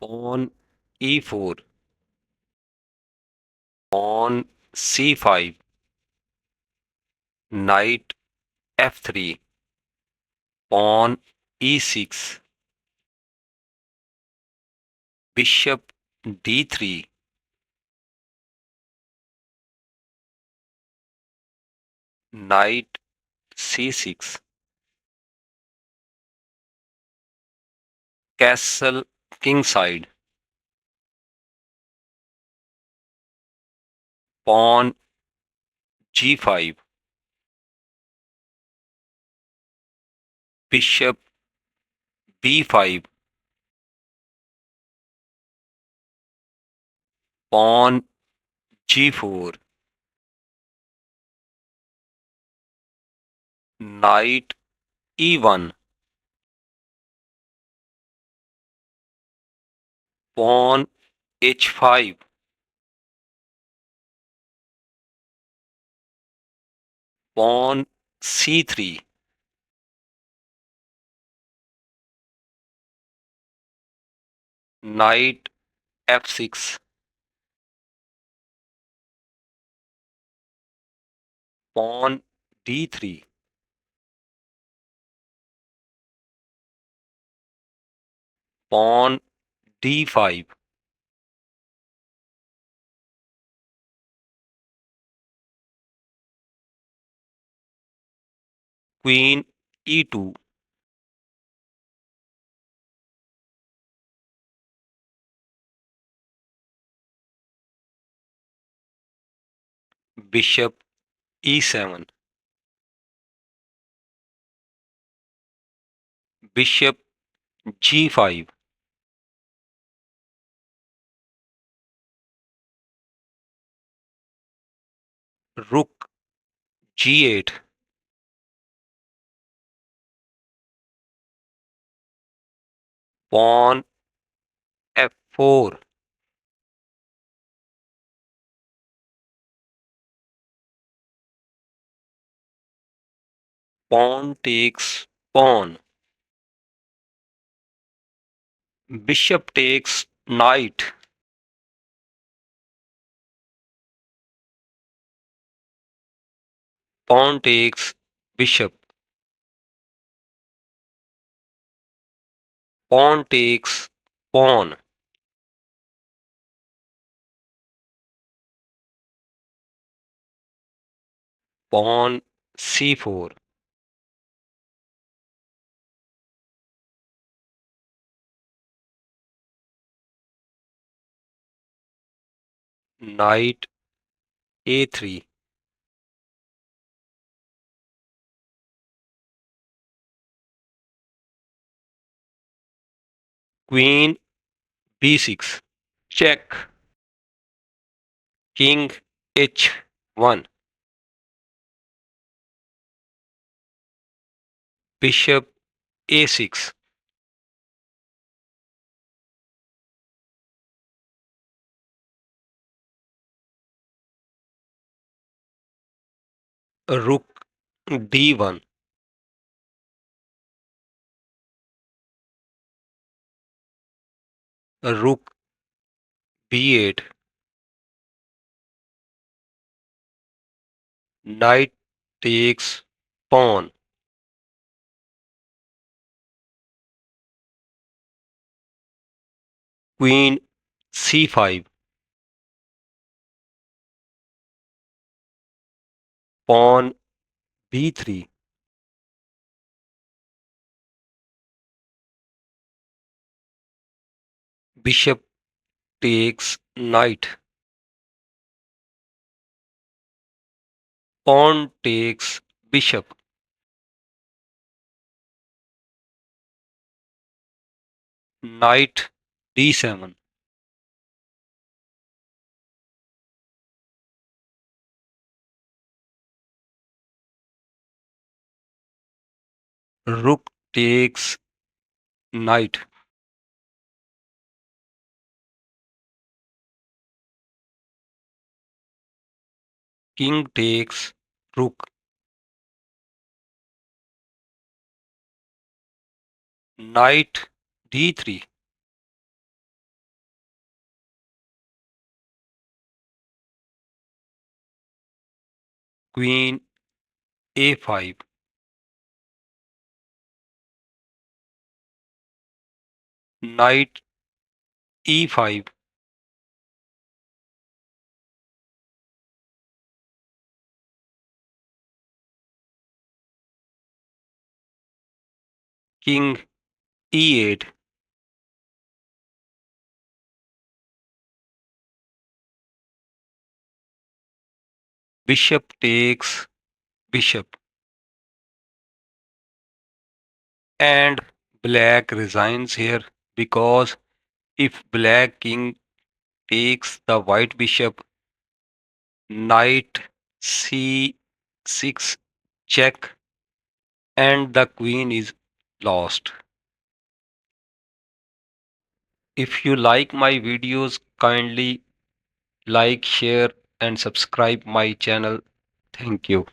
Pawn e4, pawn c5, knight f3, pawn e6, bishop d3, knight c6, castle kingside, pawn g5, bishop b5, pawn g4, knight e1, pawn h5, pawn c3, knight f6, pawn d3, pawn d5, queen e2, bishop e7, bishop g5, rook g8, pawn f4, pawn takes pawn, bishop takes knight, pawn takes bishop, pawn takes pawn, pawn c4, knight a3, queen b6, check, king h1, bishop a6, rook d1, rook b8, knight takes pawn, queen c5, pawn b3, bishop takes knight, pawn takes bishop, knight d7, rook takes knight, king takes rook, knight d3, Queen a5, knight e5, king e8, bishop takes bishop, and black resigns here because if black king takes the white bishop, knight c6 check, and the queen is lost. If you like my videos, kindly like, share, and subscribe my channel. Thank you.